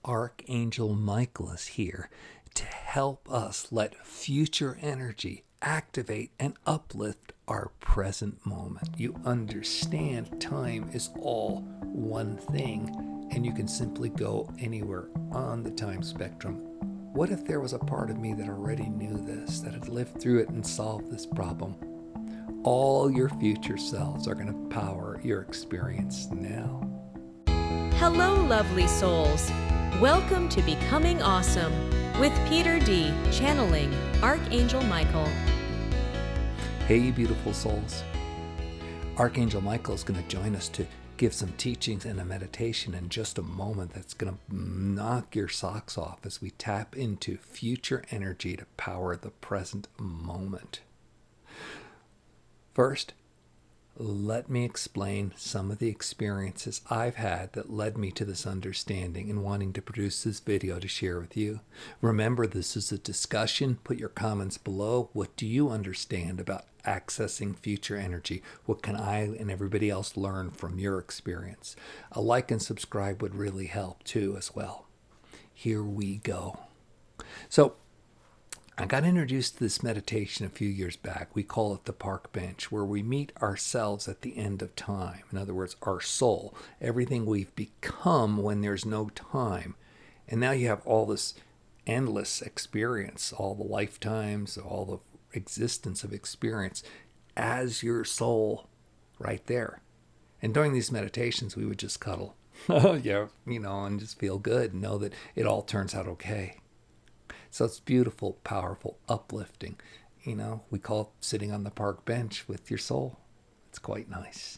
Archangel Michael is here to help us let future energy activate and uplift our present moment. You understand time is all one thing, and you can simply go anywhere on the time spectrum. What if there was a part of me that already knew this, that had lived through it and solved this problem? All your future selves are going to power your experience now. Hello, lovely souls. Welcome to Becoming Awesome with Peter D. channeling Archangel Michael. Hey, beautiful souls. Archangel Michael is going to join us to give some teachings and a meditation in just a moment that's going to knock your socks off as we tap into future energy to power the present moment. First, let me explain some of the experiences I've had that led me to this understanding and wanting to produce this video to share with you. Remember, this is a discussion. Put your comments below. What do you understand about accessing future energy? What can I and everybody else learn from your experience? A like and subscribe would really help too as well. Here we go. So, I got introduced to this meditation a few years back. We call it the park bench, where we meet ourselves at the end of time. In other words, our soul, everything we've become when there's no time. And now you have all this endless experience, all the lifetimes, all the existence of experience as your soul right there. And during these meditations, we would just cuddle, and just feel good and know that it all turns out okay. So it's beautiful, powerful, uplifting. We call it sitting on the park bench with your soul. It's quite nice.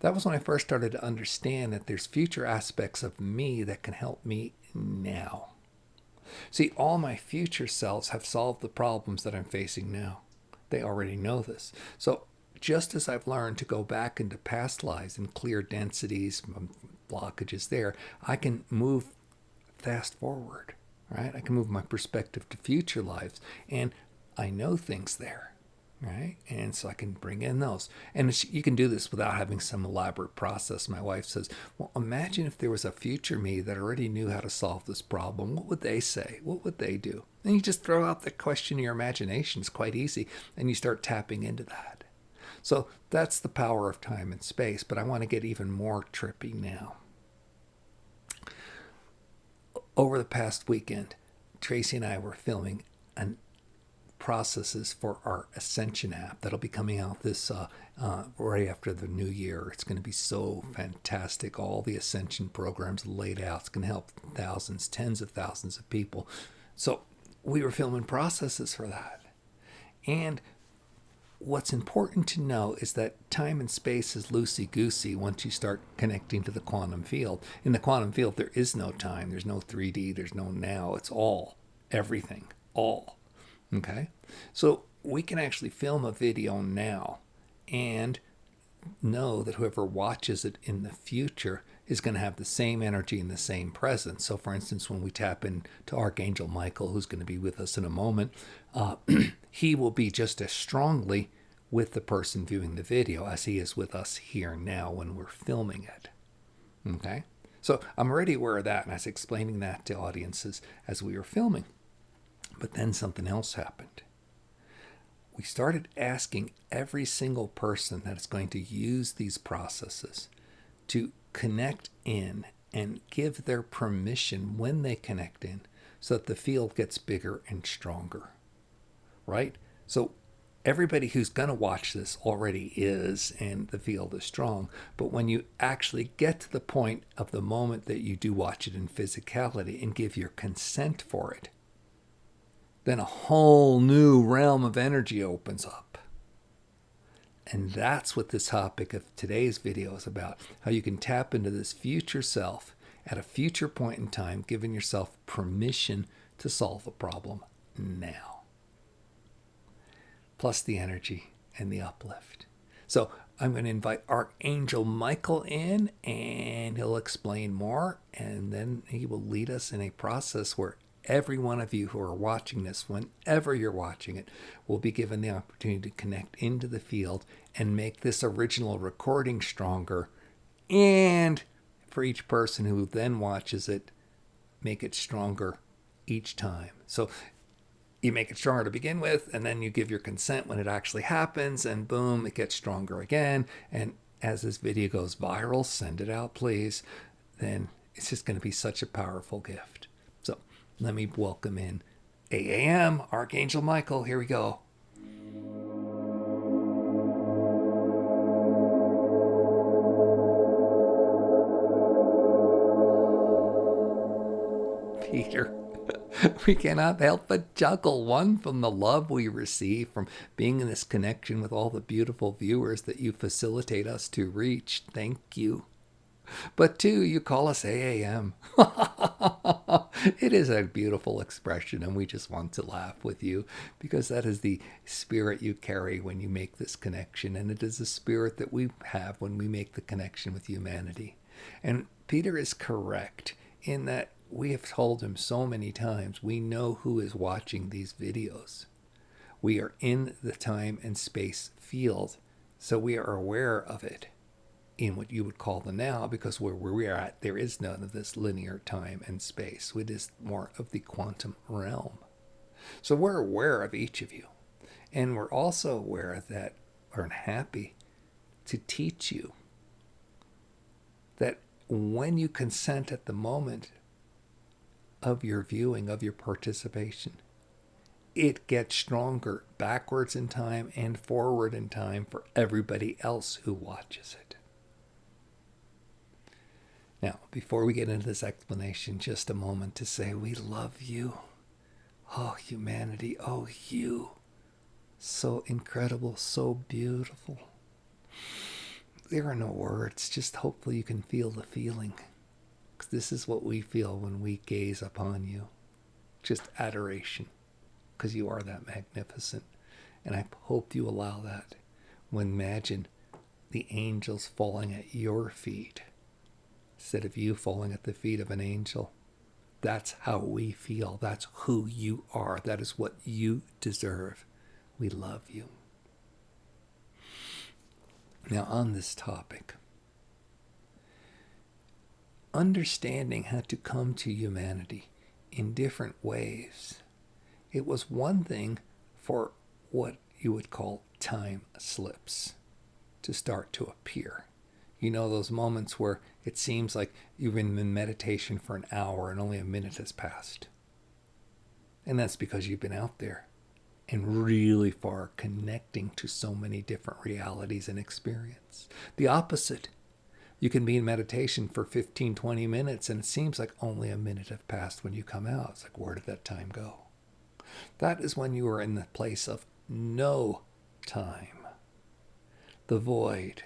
That was when I first started to understand that there's future aspects of me that can help me now. See, all my future selves have solved the problems that I'm facing now. They already know this. So just as I've learned to go back into past lives and clear densities, blockages there, I can move fast forward. Right? I can move my perspective to future lives, and I know things there, right? And so I can bring in those. And you can do this without having some elaborate process. My wife says, well, imagine if there was a future me that already knew how to solve this problem. What would they say? What would they do? And you just throw out the question in your imagination. It's quite easy, and you start tapping into that. So that's the power of time and space, but I want to get even more trippy now. Over the past weekend, Tracy and I were filming processes for our Ascension app that'll be coming out this right after the new year. It's going to be so fantastic. All the Ascension programs laid out. It's going to help thousands, tens of thousands of people. So we were filming processes for that. And what's important to know is that time and space is loosey-goosey once you start connecting to the quantum field. In the quantum field, there is no time. There's no 3D. There's no now. It's all, everything, all. Okay? So we can actually film a video now and know that whoever watches it in the future is going to have the same energy and the same presence. So for instance, when we tap into Archangel Michael, who's going to be with us in a moment, he will be just as strongly with the person viewing the video as he is with us here now when we're filming it. Okay? So I'm already aware of that, and I was explaining that to audiences as we were filming. But then something else happened. We started asking every single person that is going to use these processes to connect in and give their permission when they connect in so that the field gets bigger and stronger, right? So everybody who's going to watch this already is, and the field is strong. But when you actually get to the point of the moment that you do watch it in physicality and give your consent for it, then a whole new realm of energy opens up. And that's what this topic of today's video is about, how you can tap into this future self at a future point in time, giving yourself permission to solve a problem now. Plus the energy and the uplift. So I'm going to invite Archangel Michael in, and he'll explain more, and then he will lead us in a process where every one of you who are watching this, whenever you're watching it, will be given the opportunity to connect into the field and make this original recording stronger. And for each person who then watches it, make it stronger each time. So you make it stronger to begin with, and then you give your consent when it actually happens, and boom, it gets stronger again. And as this video goes viral, send it out, please. Then it's just going to be such a powerful gift. So let me welcome in AAM, Archangel Michael. Here we go. Peter, we cannot help but chuckle. One, from the love we receive from being in this connection with all the beautiful viewers that you facilitate us to reach. Thank you. But two, you call us AAM. It is a beautiful expression, and we just want to laugh with you because that is the spirit you carry when you make this connection, and it is the spirit that we have when we make the connection with humanity. And Peter is correct in that we have told him so many times, we know who is watching these videos. We are in the time and space field, so we are aware of it in what you would call the now, because where we are at, there is none of this linear time and space. It is more of the quantum realm. So we're aware of each of you. And we're also aware that we're happy to teach you that when you consent at the moment of your viewing, of your participation, it gets stronger backwards in time and forward in time for everybody else who watches it. Now, before we get into this explanation, just a moment to say we love you. Oh, humanity. Oh, you. So incredible, so beautiful. There are no words. Just hopefully you can feel the feeling. Because this is what we feel when we gaze upon you. Just adoration. Because you are that magnificent. And I hope you allow that. When imagine the angels falling at your feet, instead of you falling at the feet of an angel. That's how we feel. That's who you are. That is what you deserve. We love you. Now, on this topic, understanding had to come to humanity in different ways. It was one thing for what you would call time slips to start to appear. You know, those moments where it seems like you've been in meditation for an hour and only a minute has passed. And that's because you've been out there and really far connecting to so many different realities and experience. The opposite. You can be in meditation for 15, 20 minutes and it seems like only a minute have passed when you come out. It's like, where did that time go? That is when you are in the place of no time. The void.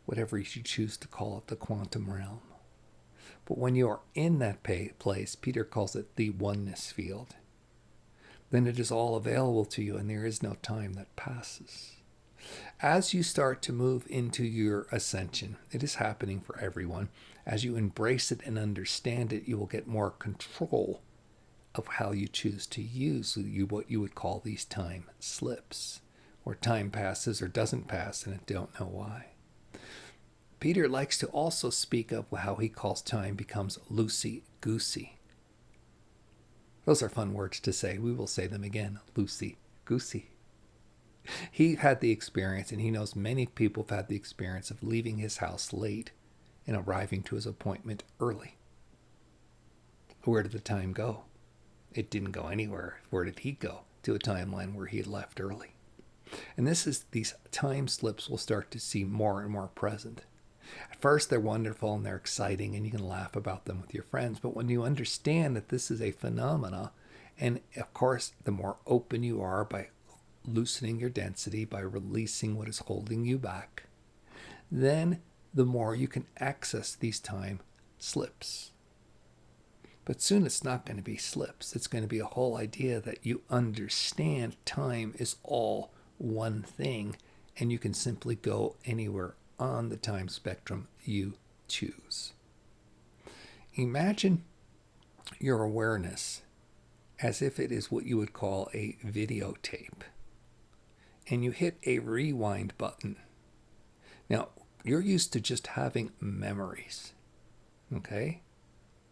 Whatever you choose to call it, the quantum realm. But when you are in that place, Peter calls it the oneness field, then it is all available to you and there is no time that passes. As you start to move into your ascension, it is happening for everyone. As you embrace it and understand it, you will get more control of how you choose to use what you would call these time slips, where time passes or doesn't pass and I don't know why. Peter likes to also speak of how he calls time becomes loosey-goosey. Those are fun words to say. We will say them again. Loosey-goosey. He had the experience, and he knows many people have had the experience of leaving his house late and arriving to his appointment early. Where did the time go? It didn't go anywhere. Where did he go? To a timeline where he had left early. And these time slips will start to seem more and more present. At first, they're wonderful and they're exciting and you can laugh about them with your friends. But when you understand that this is a phenomena, and of course, the more open you are by loosening your density, by releasing what is holding you back, then the more you can access these time slips. But soon it's not going to be slips. It's going to be a whole idea that you understand time is all one thing and you can simply go anywhere on the time spectrum you choose. Imagine your awareness as if it is what you would call a videotape. And you hit a rewind button. Now, you're used to just having memories. Okay?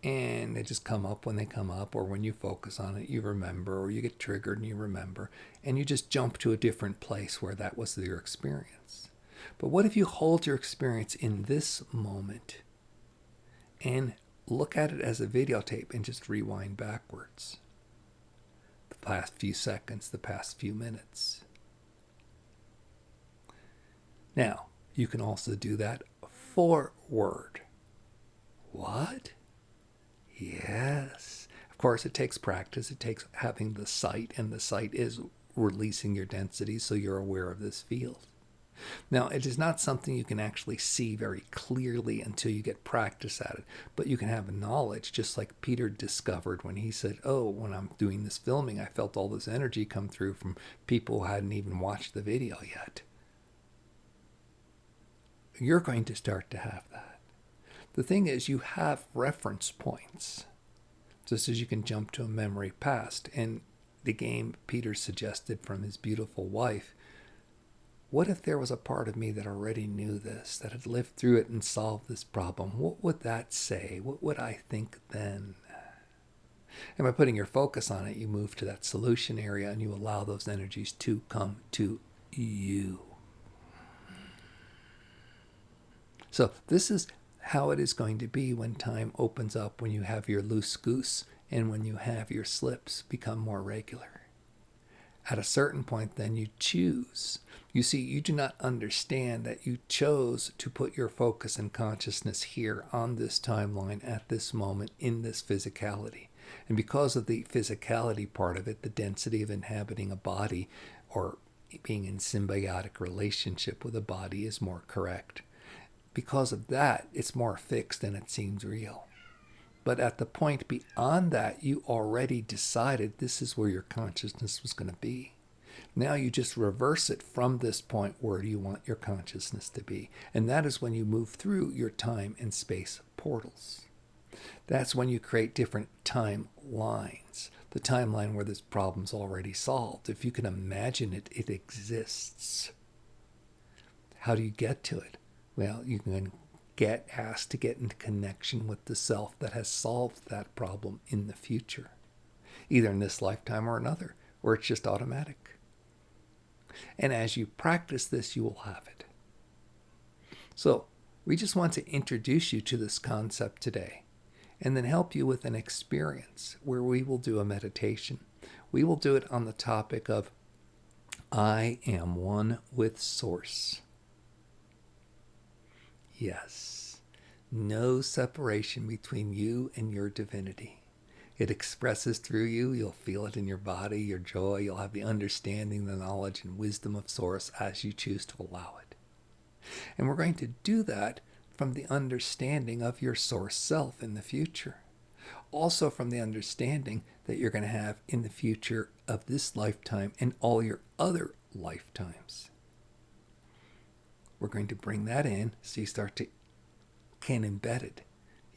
And they just come up when they come up, or when you focus on it, you remember, or you get triggered and you remember, and you just jump to a different place where that was your experience. But what if you hold your experience in this moment and look at it as a videotape and just rewind backwards? The past few seconds, the past few minutes. Now, you can also do that forward. What? Yes. Of course, it takes practice. It takes having the sight, and the sight is releasing your density so you're aware of this field. Now, it is not something you can actually see very clearly until you get practice at it, but you can have knowledge, just like Peter discovered when he said, oh, when I'm doing this filming, I felt all this energy come through from people who hadn't even watched the video yet. You're going to start to have that. The thing is, you have reference points, just as you can jump to a memory past. And the game Peter suggested from his beautiful wife, what if there was a part of me that already knew this, that had lived through it and solved this problem? What would that say? What would I think then? And by putting your focus on it, you move to that solution area and you allow those energies to come to you. So this is how it is going to be when time opens up, when you have your loose goose and when you have your slips become more regular. At a certain point, then you choose. You see, you do not understand that you chose to put your focus and consciousness here on this timeline at this moment in this physicality. And because of the physicality part of it, the density of inhabiting a body or being in symbiotic relationship with a body is more correct. Because of that, it's more fixed and it seems real. But at the point beyond that, you already decided this is where your consciousness was going to be. Now you just reverse it from this point. Where do you want your consciousness to be? And that is when you move through your time and space portals. That's when you create different timelines. The timeline where this problem's already solved. If you can imagine it, it exists. How do you get to it? Well, you can get asked to get into connection with the self that has solved that problem in the future, either in this lifetime or another, or it's just automatic. And as you practice this, you will have it. So we just want to introduce you to this concept today and then help you with an experience where we will do a meditation. We will do it on the topic of I am one with Source. Yes, no separation between you and your divinity. It expresses through you. You'll feel it in your body, your joy. You'll have the understanding, the knowledge, and wisdom of Source as you choose to allow it. And we're going to do that from the understanding of your Source self in the future. Also from the understanding that you're going to have in the future of this lifetime and all your other lifetimes. We're going to bring that in so you can embed it.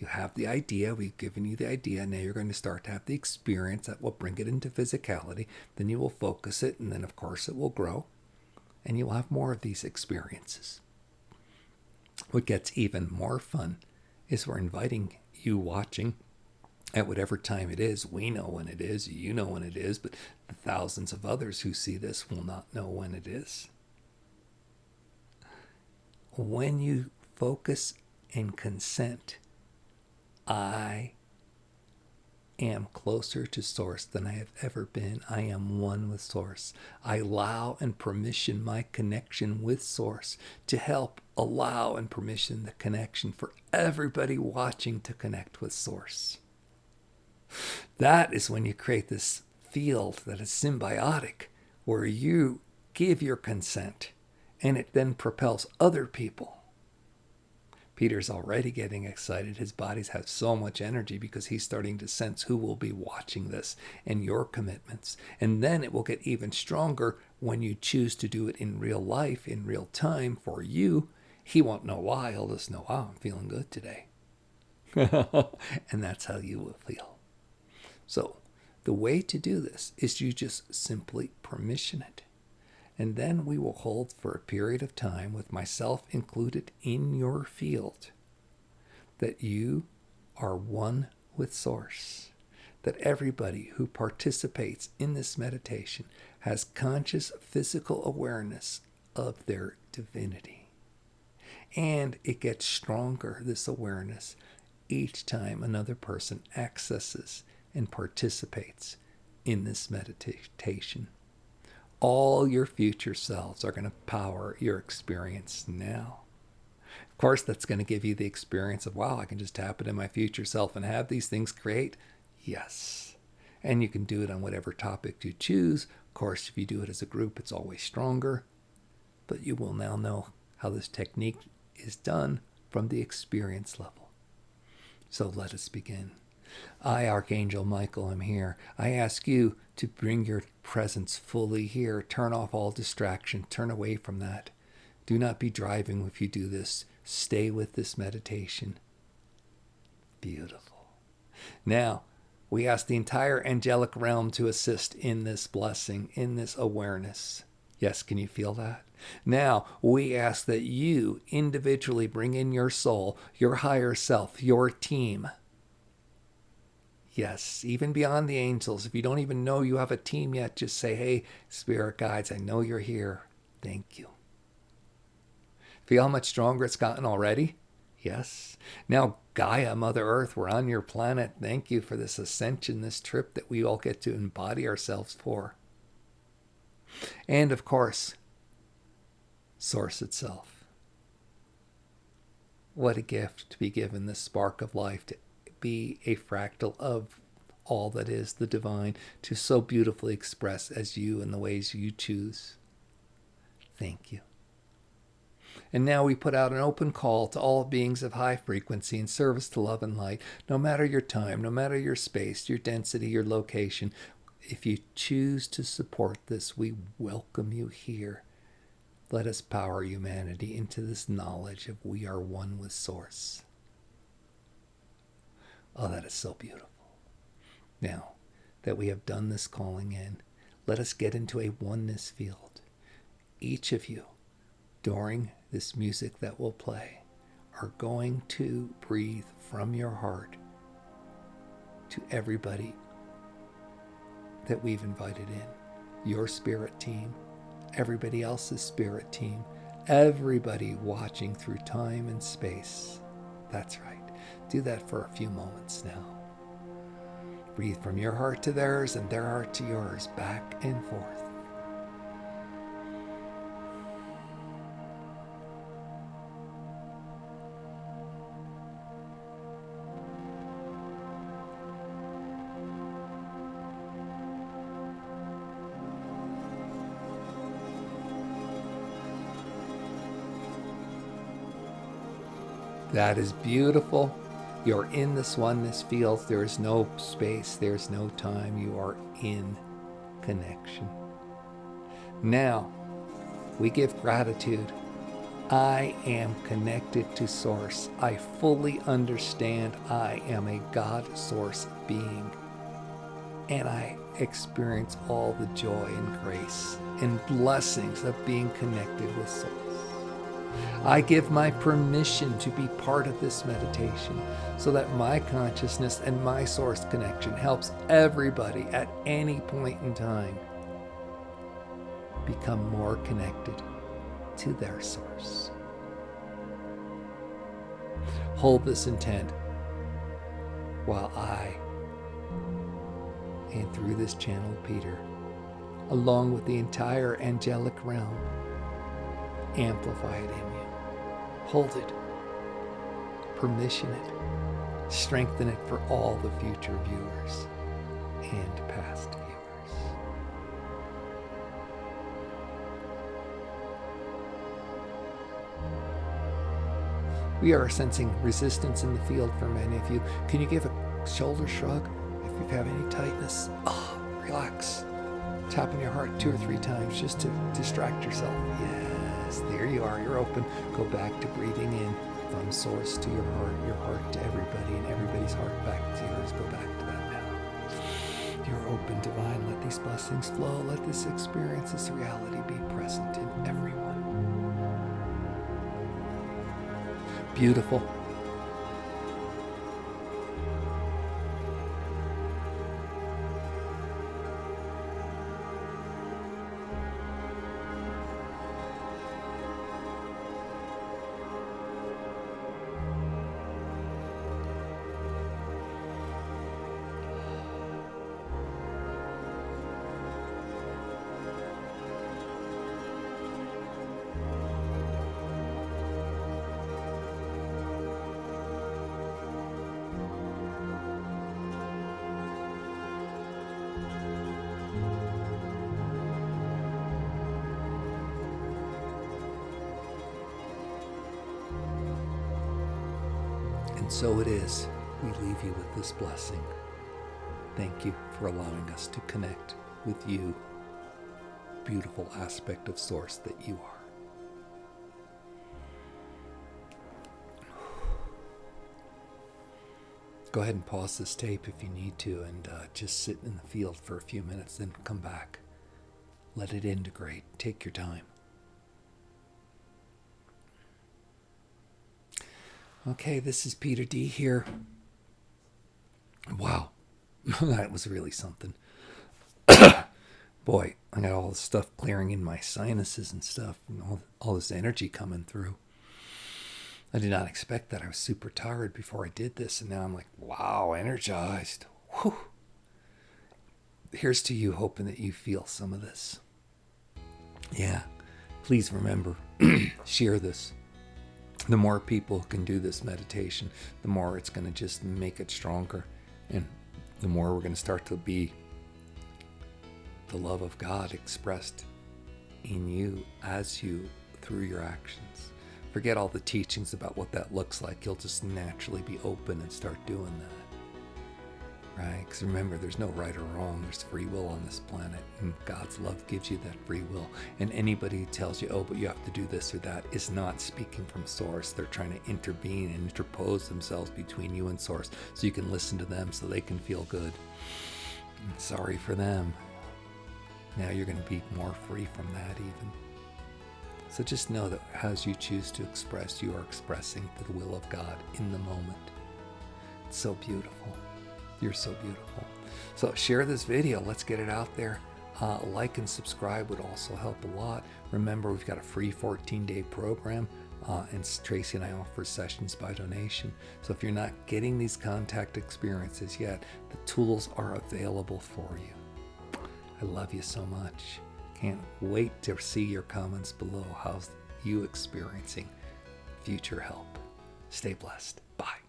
You have the idea, we've given you the idea, now you're going to start to have the experience that will bring it into physicality, then you will focus it, and then of course it will grow, and you'll have more of these experiences. What gets even more fun is we're inviting you watching at whatever time it is. We know when it is, you know when it is, but the thousands of others who see this will not know when it is. When you focus and consent, I am closer to Source than I have ever been. I am one with Source. I allow and permission my connection with Source to help allow and permission the connection for everybody watching to connect with Source. That is when you create this field that is symbiotic, where you give your consent and it then propels other people. Peter's already getting excited. His bodies have so much energy because he's starting to sense who will be watching this and your commitments. And then it will get even stronger when you choose to do it in real life, in real time for you. He won't know why. He'll just know, wow, I'm feeling good today. And that's how you will feel. So the way to do this is you just simply permission it. And then we will hold for a period of time, with myself included in your field, that you are one with Source, that everybody who participates in this meditation has conscious physical awareness of their divinity. And it gets stronger, this awareness, each time another person accesses and participates in this meditation. All your future selves are going to power your experience now. Of course, that's going to give you the experience of, wow, I can just tap it in my future self and have these things create. Yes. And you can do it on whatever topic you choose. Of course, if you do it as a group, it's always stronger. But you will now know how this technique is done from the experience level. So let us begin. I, Archangel Michael, am here. I ask you to bring your presence fully here. Turn off all distraction. Turn away from that. Do not be driving if you do this. Stay with this meditation. Beautiful. Now, we ask the entire angelic realm to assist in this blessing, in this awareness. Yes, can you feel that? Now, we ask that you individually bring in your soul, your higher self, your team. Yes, even beyond the angels. If you don't even know you have a team yet, just say, hey, spirit guides, I know you're here. Thank you. Feel how much stronger it's gotten already? Yes. Now, Gaia, Mother Earth, we're on your planet. Thank you for this ascension, this trip that we all get to embody ourselves for. And of course, Source itself. What a gift to be given this spark of life, to be a fractal of all that is the divine, to so beautifully express as you in the ways you choose. Thank you. And now we put out an open call to all beings of high frequency in service to love and light, no matter your time, no matter your space, your density, your location. If you choose to support this, we welcome you here. Let us power humanity into this knowledge of we are one with Source. Oh, that is so beautiful. Now that we have done this calling in, let us get into a oneness field. Each of you, during this music that will play, are going to breathe from your heart to everybody that we've invited in. Your spirit team, everybody else's spirit team, everybody watching through time and space. That's right. Do that for a few moments now. Breathe from your heart to theirs and their heart to yours, back and forth. That is beautiful. You're in this oneness field. There is no space. There's no time. You are in connection. Now, we give gratitude. I am connected to Source. I fully understand I am a God Source being. And I experience all the joy and grace and blessings of being connected with Source. I give my permission to be part of this meditation so that my consciousness and my Source connection helps everybody at any point in time become more connected to their Source. Hold this intent while I, and through this channel Peter, along with the entire angelic realm, amplify it in you. Hold it. Permission it. Strengthen it for all the future viewers and past viewers. We are sensing resistance in the field for many of you. Can you give a shoulder shrug if you have any tightness? Oh, relax. Tap in your heart 2 or 3 times just to distract yourself. Yes, there you are. You're open. Go back to breathing in from Source to your heart to everybody, and everybody's heart back to yours. Go back to that now. You're open, divine. Let these blessings flow. Let this experience, this reality be present in everyone. Beautiful. And so it is. We leave you with this blessing. Thank you for allowing us to connect with you, beautiful aspect of Source that you are. Go ahead and pause this tape if you need to, and just sit in the field for a few minutes, then come back. Let it integrate. Take your time. Okay, this is Peter D here. Wow, that was really something. Boy, I got all this stuff clearing in my sinuses and stuff, and all this energy coming through. I did not expect that. I was super tired before I did this, and now I'm like, wow, energized. Whew. Here's to you, hoping that you feel some of this. Yeah, please remember, share this. The more people can do this meditation, the more it's going to just make it stronger, and the more we're going to start to be the love of God expressed in you, as you, through your actions. Forget all the teachings about what that looks like. You'll just naturally be open and start doing that. Right? Because remember, there's no right or wrong. There's free will on this planet. And God's love gives you that free will. And anybody who tells you, oh, but you have to do this or that, is not speaking from Source. They're trying to intervene and interpose themselves between you and Source so you can listen to them so they can feel good. And sorry for them. Now you're going to be more free from that even. So just know that as you choose to express, you are expressing the will of God in the moment. It's so beautiful. You're so beautiful. So share this video. Let's get it out there. Like and subscribe would also help a lot. Remember, we've got a free 14-day program, and Tracy and I offer sessions by donation. So if you're not getting these contact experiences yet, the tools are available for you. I love you so much. Can't wait to see your comments below. How's you experiencing future help? Stay blessed. Bye.